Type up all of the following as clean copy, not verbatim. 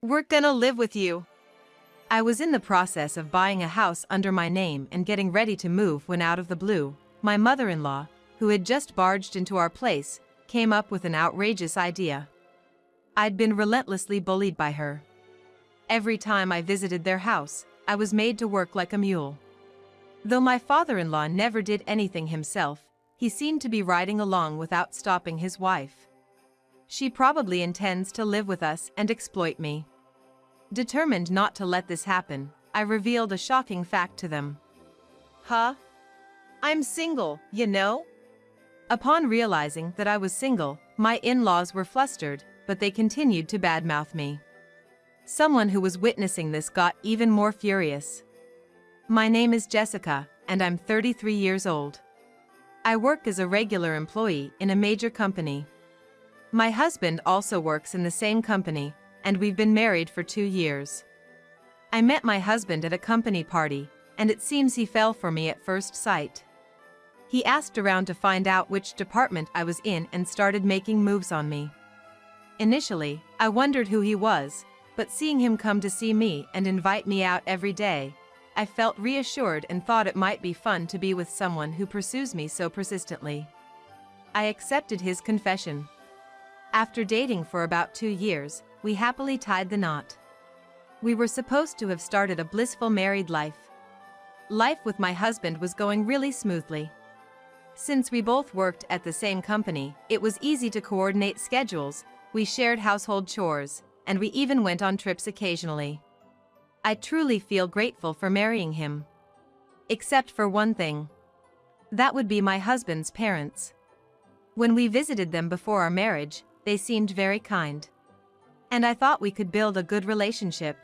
We're gonna live with you. I was in the process of buying a house under my name and getting ready to move when out of the blue, my mother-in-law, who had just barged into our place, came up with an outrageous idea. I'd been relentlessly bullied by her. Every time I visited their house, I was made to work like a mule. Though my father-in-law never did anything himself, he seemed to be riding along without stopping his wife. She probably intends to live with us and exploit me. Determined not to let this happen, I revealed a shocking fact to them. Huh? I'm single, you know? Upon realizing that I was single, my in-laws were flustered, but they continued to badmouth me. Someone who was witnessing this got even more furious. My name is Jessica, and I'm 33 years old. I work as a regular employee in a major company. My husband also works in the same company, and we've been married for 2 years. I met my husband at a company party, and it seems he fell for me at first sight. He asked around to find out which department I was in and started making moves on me. Initially, I wondered who he was, but seeing him come to see me and invite me out every day, I felt reassured and thought it might be fun to be with someone who pursues me so persistently. I accepted his confession. After dating for about 2 years, we happily tied the knot. We were supposed to have started a blissful married life. Life with my husband was going really smoothly. Since we both worked at the same company, it was easy to coordinate schedules, we shared household chores, and we even went on trips occasionally. I truly feel grateful for marrying him. Except for one thing. That would be my husband's parents. When we visited them before our marriage, they seemed very kind. And I thought we could build a good relationship.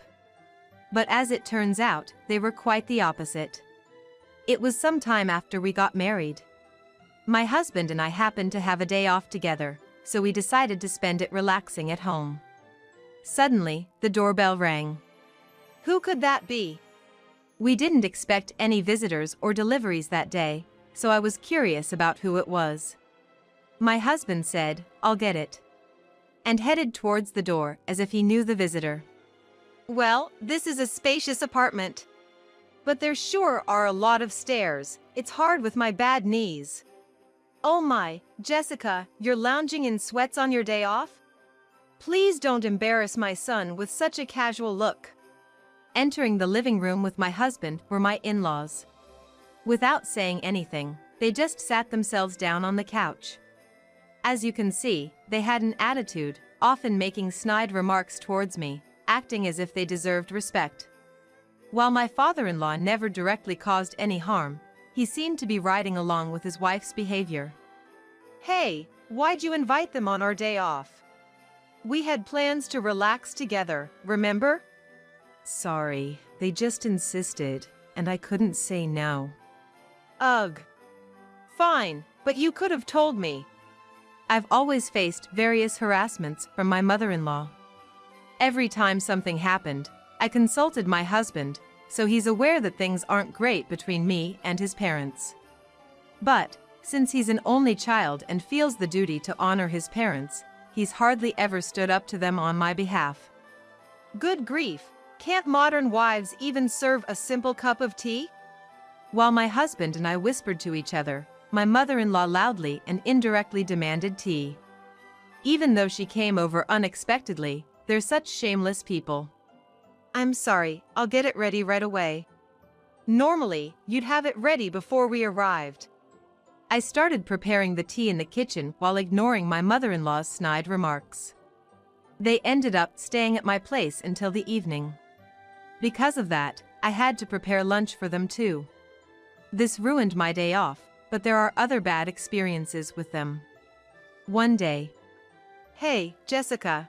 But as it turns out, they were quite the opposite. It was some time after we got married. My husband and I happened to have a day off together, so we decided to spend it relaxing at home. Suddenly, the doorbell rang. Who could that be? We didn't expect any visitors or deliveries that day, so I was curious about who it was. My husband said, "I'll get it," and headed towards the door as if he knew the visitor. Well, this is a spacious apartment. But there sure are a lot of stairs. It's hard with my bad knees. Oh my, Jessica, you're lounging in sweats on your day off? Please don't embarrass my son with such a casual look. Entering the living room with my husband were my in-laws. Without saying anything, they just sat themselves down on the couch. As you can see, they had an attitude, often making snide remarks towards me, acting as if they deserved respect. While my father-in-law never directly caused any harm, he seemed to be riding along with his wife's behavior. Hey, why'd you invite them on our day off? We had plans to relax together, remember? Sorry, they just insisted, and I couldn't say no. Ugh. Fine, but you could have told me. I've always faced various harassments from my mother-in-law. Every time something happened, I consulted my husband, so he's aware that things aren't great between me and his parents. But, since he's an only child and feels the duty to honor his parents, he's hardly ever stood up to them on my behalf. Good grief, can't modern wives even serve a simple cup of tea? While my husband and I whispered to each other, my mother-in-law loudly and indirectly demanded tea. Even though she came over unexpectedly, they're such shameless people. I'm sorry, I'll get it ready right away. Normally, you'd have it ready before we arrived. I started preparing the tea in the kitchen while ignoring my mother-in-law's snide remarks. They ended up staying at my place until the evening. Because of that, I had to prepare lunch for them too. This ruined my day off, but there are other bad experiences with them. One day. Hey, Jessica.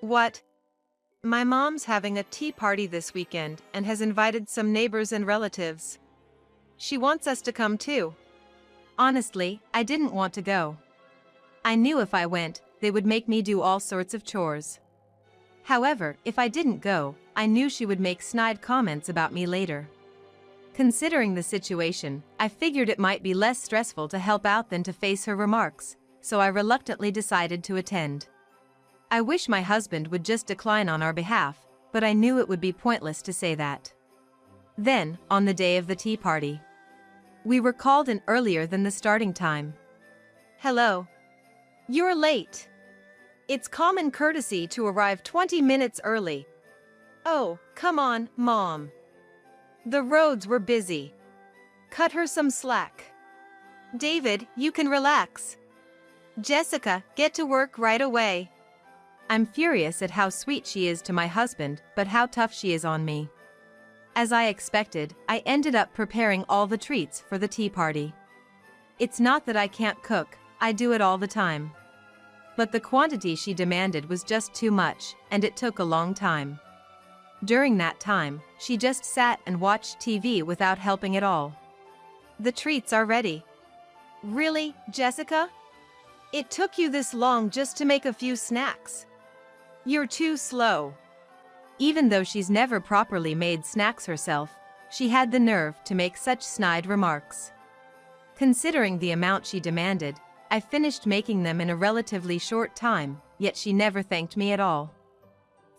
What? My mom's having a tea party this weekend and has invited some neighbors and relatives. She wants us to come too. Honestly, I didn't want to go. I knew if I went, they would make me do all sorts of chores. However, if I didn't go, I knew she would make snide comments about me later. Considering the situation, I figured it might be less stressful to help out than to face her remarks, so I reluctantly decided to attend. I wish my husband would just decline on our behalf, but I knew it would be pointless to say that. Then, on the day of the tea party, we were called in earlier than the starting time. Hello. You're late. It's common courtesy to arrive 20 minutes early. Oh, come on, Mom. The roads were busy. Cut her some slack. David, you can relax. Jessica, get to work right away. I'm furious at how sweet she is to my husband, but how tough she is on me. As I expected, I ended up preparing all the treats for the tea party. It's not that I can't cook, I do it all the time. But the quantity she demanded was just too much, and it took a long time. During that time, she just sat and watched TV without helping at all. The treats are ready. Really, Jessica? It took you this long just to make a few snacks. You're too slow. Even though she's never properly made snacks herself, she had the nerve to make such snide remarks. Considering the amount she demanded, I finished making them in a relatively short time, yet she never thanked me at all.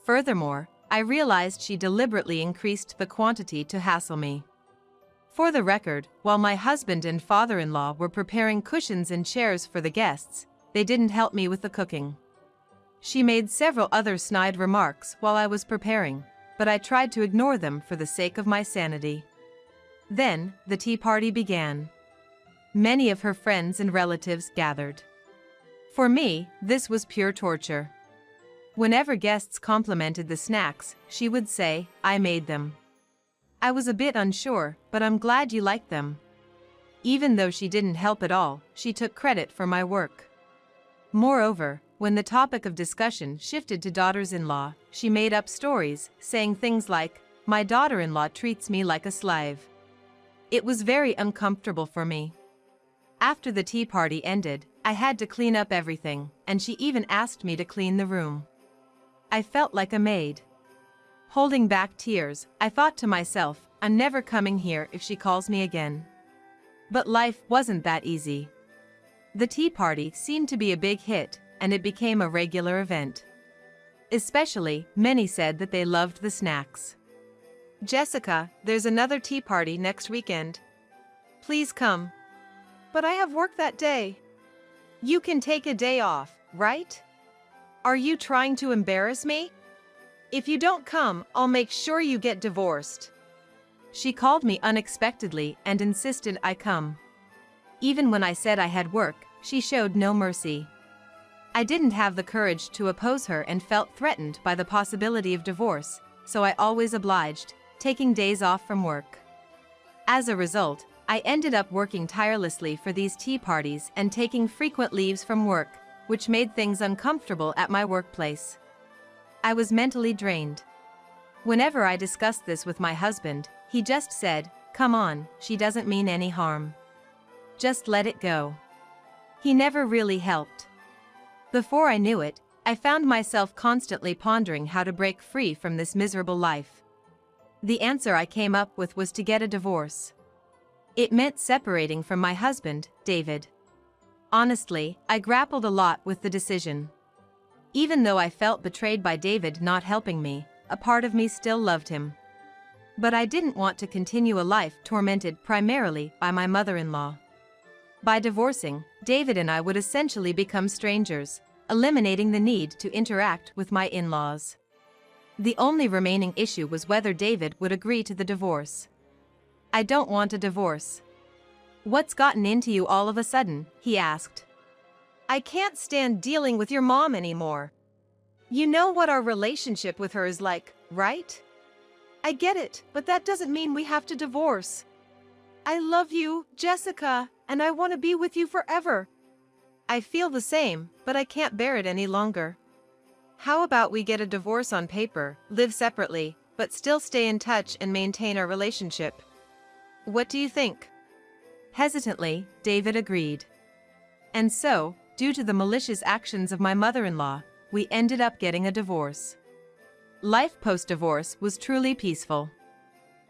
Furthermore, I realized she deliberately increased the quantity to hassle me. For the record, while my husband and father-in-law were preparing cushions and chairs for the guests, they didn't help me with the cooking. She made several other snide remarks while I was preparing, but I tried to ignore them for the sake of my sanity. Then, the tea party began. Many of her friends and relatives gathered. For me, this was pure torture. Whenever guests complimented the snacks, she would say, "I made them." I was a bit unsure, but I'm glad you liked them. Even though she didn't help at all, she took credit for my work. Moreover, when the topic of discussion shifted to daughters-in-law, she made up stories, saying things like, "My daughter-in-law treats me like a slave." It was very uncomfortable for me. After the tea party ended, I had to clean up everything, and she even asked me to clean the room. I felt like a maid. Holding back tears, I thought to myself, I'm never coming here if she calls me again. But life wasn't that easy. The tea party seemed to be a big hit, and it became a regular event. Especially, many said that they loved the snacks. Jessica, there's another tea party next weekend. Please come. But I have work that day. You can take a day off, right? Are you trying to embarrass me? If you don't come, I'll make sure you get divorced. She called me unexpectedly and insisted I come. Even when I said I had work, she showed no mercy. I didn't have the courage to oppose her and felt threatened by the possibility of divorce, so I always obliged, taking days off from work. As a result, I ended up working tirelessly for these tea parties and taking frequent leaves from work, which made things uncomfortable at my workplace. I was mentally drained. Whenever I discussed this with my husband, he just said, "Come on, she doesn't mean any harm. Just let it go." He never really helped. Before I knew it, I found myself constantly pondering how to break free from this miserable life. The answer I came up with was to get a divorce. It meant separating from my husband, David. Honestly, I grappled a lot with the decision. Even though I felt betrayed by David not helping me, a part of me still loved him. But I didn't want to continue a life tormented primarily by my mother-in-law. By divorcing, David and I would essentially become strangers, eliminating the need to interact with my in-laws. The only remaining issue was whether David would agree to the divorce. "I don't want a divorce." "What's gotten into you all of a sudden?" he asked. "I can't stand dealing with your mom anymore. You know what our relationship with her is like, right? I get it, but that doesn't mean we have to divorce. I love you, Jessica, and I want to be with you forever. I feel the same, but I can't bear it any longer. How about we get a divorce on paper, live separately, but still stay in touch and maintain our relationship? What do you think?" Hesitantly, David agreed. And so, due to the malicious actions of my mother-in-law, we ended up getting a divorce. Life post-divorce was truly peaceful.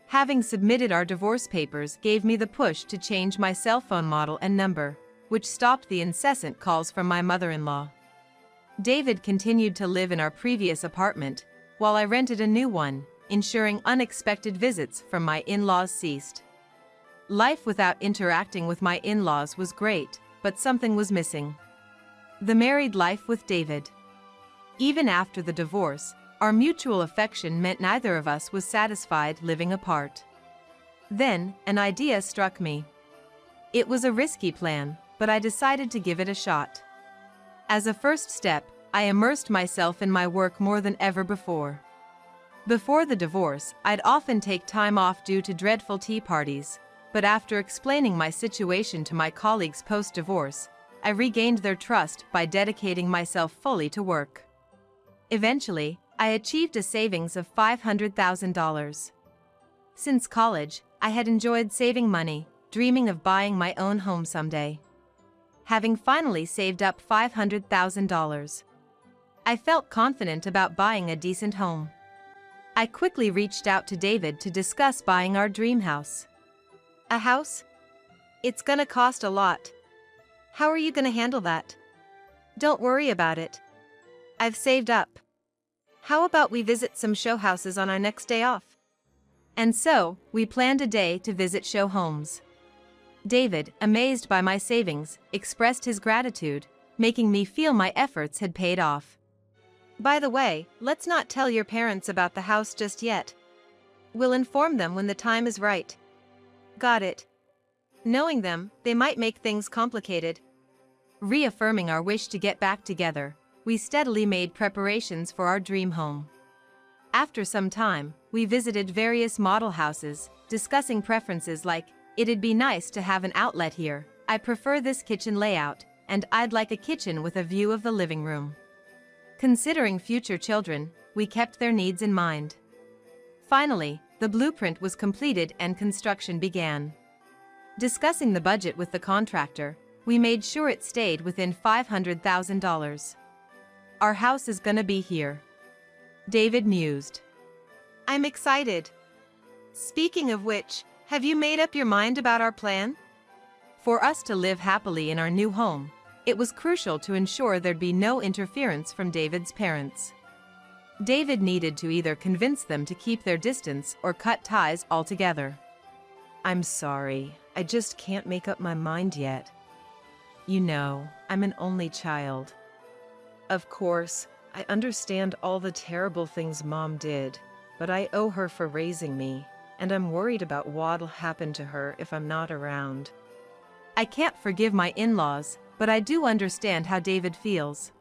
Having submitted our divorce papers gave me the push to change my cell phone model and number, which stopped the incessant calls from my mother-in-law. David continued to live in our previous apartment, while I rented a new one, ensuring unexpected visits from my in-laws ceased. Life without interacting with my in-laws was great, but something was missing. The married life with David. Even after the divorce, our mutual affection meant neither of us was satisfied living apart. Then, an idea struck me. It was a risky plan, but I decided to give it a shot. As a first step, I immersed myself in my work more than ever before. Before the divorce, I'd often take time off due to dreadful tea parties, but after explaining my situation to my colleagues post-divorce, I regained their trust by dedicating myself fully to work. Eventually, I achieved a savings of $500,000. Since college, I had enjoyed saving money, dreaming of buying my own home someday. Having finally saved up $500,000, I felt confident about buying a decent home. I quickly reached out to David to discuss buying our dream house. A house? It's gonna cost a lot. How are you gonna handle that? Don't worry about it. I've saved up. How about we visit some show houses on our next day off? And so, we planned a day to visit show homes. David, amazed by my savings, expressed his gratitude, making me feel my efforts had paid off. By the way, let's not tell your parents about the house just yet. We'll inform them when the time is right. Got it. Knowing them, they might make things complicated. Reaffirming our wish to get back together, we steadily made preparations for our dream home. After some time, we visited various model houses, discussing preferences like, "It'd be nice to have an outlet here, I prefer this kitchen layout, and I'd like a kitchen with a view of the living room." Considering future children, we kept their needs in mind. Finally, the blueprint was completed and construction began. Discussing the budget with the contractor, we made sure it stayed within $500,000. Our house is gonna be here. David mused. I'm excited. Speaking of which, have you made up your mind about our plan? For us to live happily in our new home, it was crucial to ensure there'd be no interference from David's parents. David needed to either convince them to keep their distance or cut ties altogether. I'm sorry, I just can't make up my mind yet. You know, I'm an only child. Of course, I understand all the terrible things Mom did, but I owe her for raising me, and I'm worried about what'll happen to her if I'm not around. I can't forgive my in-laws, but I do understand how David feels.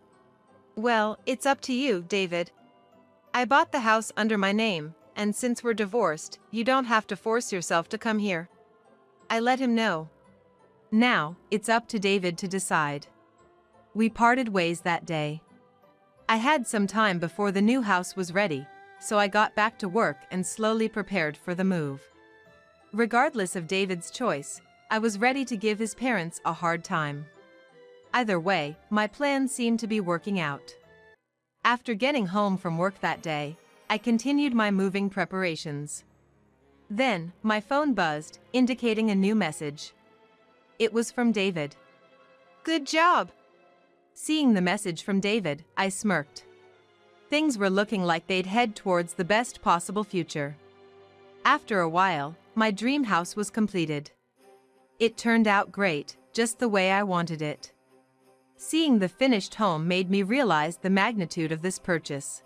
Well, it's up to you, David. I bought the house under my name, and since we're divorced, you don't have to force yourself to come here. I let him know. Now, it's up to David to decide. We parted ways that day. I had some time before the new house was ready, so I got back to work and slowly prepared for the move. Regardless of David's choice, I was ready to give his parents a hard time. Either way, my plan seemed to be working out. After getting home from work that day, I continued my moving preparations. Then, my phone buzzed, indicating a new message. It was from David. Good job! Seeing the message from David, I smirked. Things were looking like they'd head towards the best possible future. After a while, my dream house was completed. It turned out great, just the way I wanted it. Seeing the finished home made me realize the magnitude of this purchase.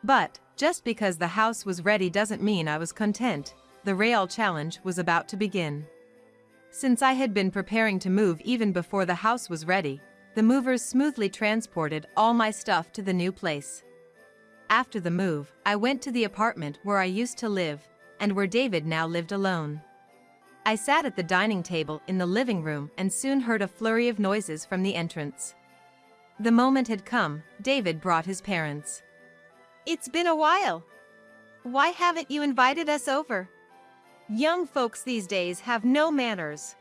But, just because the house was ready doesn't mean I was content. The real challenge was about to begin. Since I had been preparing to move even before the house was ready, the movers smoothly transported all my stuff to the new place. After the move, I went to the apartment where I used to live, and where David now lived alone. I sat at the dining table in the living room and soon heard a flurry of noises from the entrance. The moment had come. David brought his parents. It's been a while. Why haven't you invited us over? Young folks these days have no manners.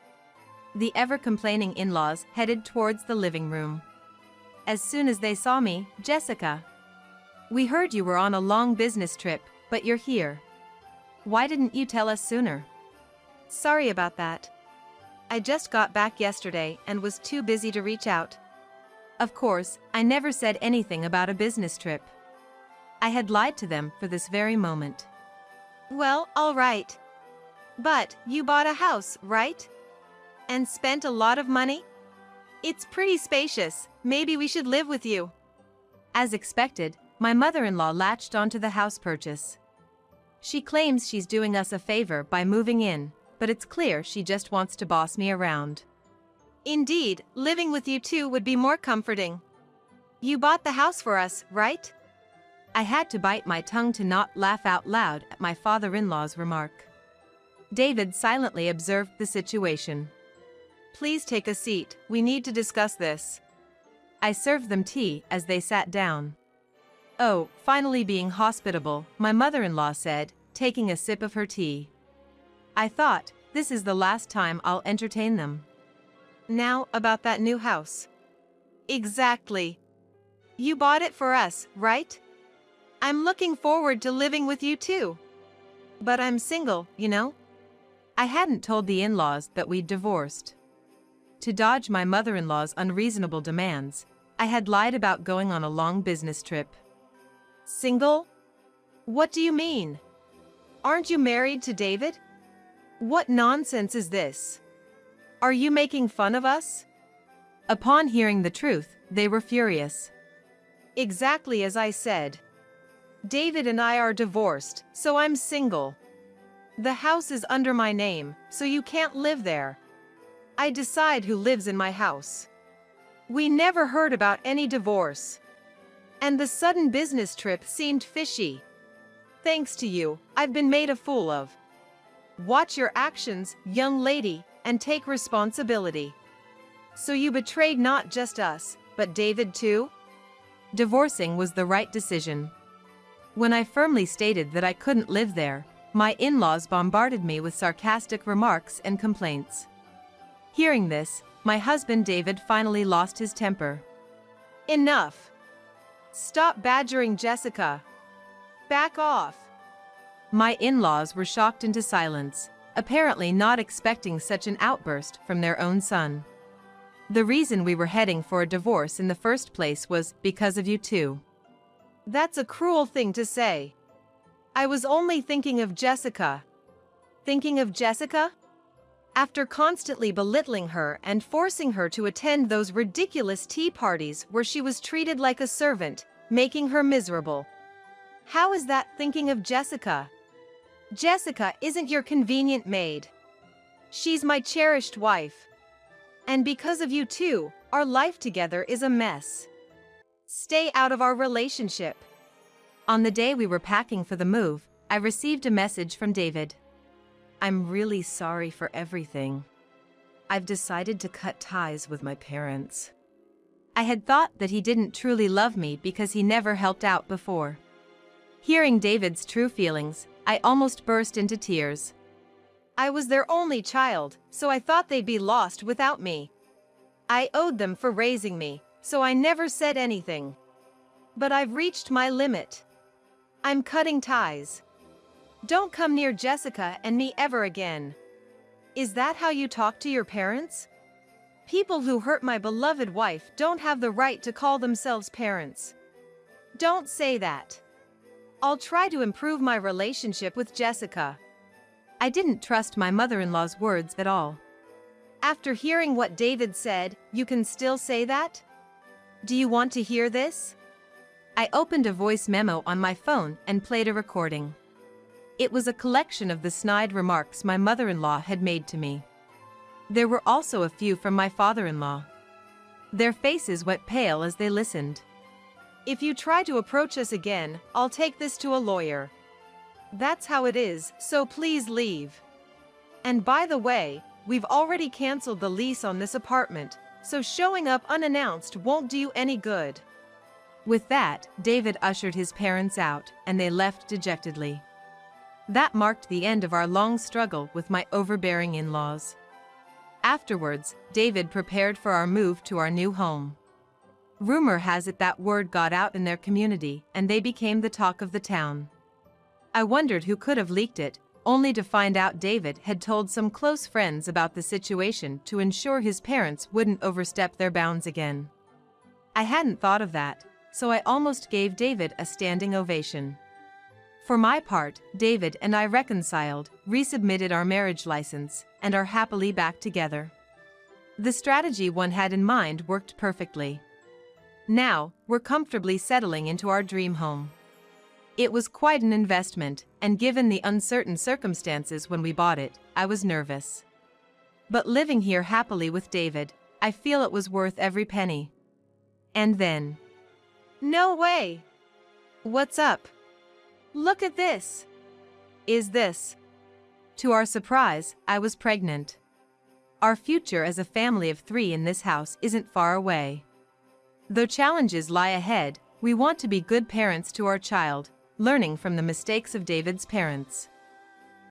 The ever-complaining in-laws headed towards the living room. As soon as they saw me, Jessica. We heard you were on a long business trip, but you're here. Why didn't you tell us sooner? Sorry about that. I just got back yesterday and was too busy to reach out. Of course, I never said anything about a business trip. I had lied to them for this very moment. Well, all right. But you bought a house, right? And spent a lot of money? It's pretty spacious. Maybe we should live with you. As expected, my mother-in-law latched onto the house purchase. She claims she's doing us a favor by moving in, but it's clear she just wants to boss me around. Indeed, living with you two would be more comforting. You bought the house for us, right? I had to bite my tongue to not laugh out loud at my father-in-law's remark. David silently observed the situation. Please take a seat, we need to discuss this. I served them tea as they sat down. Oh, finally being hospitable, my mother-in-law said, taking a sip of her tea. I thought, this is the last time I'll entertain them. Now, about that new house. Exactly. You bought it for us, right? I'm looking forward to living with you too. But I'm single, you know? I hadn't told the in-laws that we'd divorced. To dodge my mother-in-law's unreasonable demands, I had lied about going on a long business trip. Single? What do you mean? Aren't you married to David? What nonsense is this? Are you making fun of us? Upon hearing the truth, they were furious. Exactly as I said. David and I are divorced, so I'm single. The house is under my name, so you can't live there. I decide who lives in my house. We never heard about any divorce. And the sudden business trip seemed fishy. Thanks to you, I've been made a fool of. Watch your actions, young lady, and take responsibility. So you betrayed not just us, but David too? Divorcing was the right decision. When I firmly stated that I couldn't live there, my in-laws bombarded me with sarcastic remarks and complaints. Hearing this, my husband David finally lost his temper. Enough. Stop badgering Jessica. Back off. My in-laws were shocked into silence, apparently not expecting such an outburst from their own son. The reason we were heading for a divorce in the first place was because of you two. That's a cruel thing to say. I was only thinking of Jessica. Thinking of Jessica? After constantly belittling her and forcing her to attend those ridiculous tea parties where she was treated like a servant, making her miserable. How is that thinking of Jessica? Jessica isn't your convenient maid. She's my cherished wife. And because of you two, our life together is a mess. Stay out of our relationship. On the day we were packing for the move, I received a message from David. I'm really sorry for everything. I've decided to cut ties with my parents. I had thought that he didn't truly love me because he never helped out before. Hearing David's true feelings, I almost burst into tears. I was their only child, so I thought they'd be lost without me. I owed them for raising me, so I never said anything. But I've reached my limit. I'm cutting ties. Don't come near Jessica and me ever again. Is that how you talk to your parents? People who hurt my beloved wife don't have the right to call themselves parents. Don't say that. I'll try to improve my relationship with Jessica. I didn't trust my mother-in-law's words at all. After hearing what David said, you can still say that? Do you want to hear this? I opened a voice memo on my phone and played a recording. It was a collection of the snide remarks my mother-in-law had made to me. There were also a few from my father-in-law. Their faces went pale as they listened. If you try to approach us again, I'll take this to a lawyer. That's how it is, so please leave. And by the way, we've already canceled the lease on this apartment, so showing up unannounced won't do you any good. With that, David ushered his parents out, and they left dejectedly. That marked the end of our long struggle with my overbearing in-laws. Afterwards, David prepared for our move to our new home. Rumor has it that word got out in their community, and they became the talk of the town. I wondered who could have leaked it, only to find out David had told some close friends about the situation to ensure his parents wouldn't overstep their bounds again. I hadn't thought of that, so I almost gave David a standing ovation. For my part, David and I reconciled, resubmitted our marriage license, and are happily back together. The strategy one had in mind worked perfectly. Now, we're comfortably settling into our dream home. It was quite an investment, and given the uncertain circumstances when we bought it, I was nervous. But living here happily with David, I feel it was worth every penny. And then... No way! What's up? Look at this! Is this? To our surprise, I was pregnant. Our future as a family of 3 in this house isn't far away. Though challenges lie ahead, we want to be good parents to our child, learning from the mistakes of David's parents.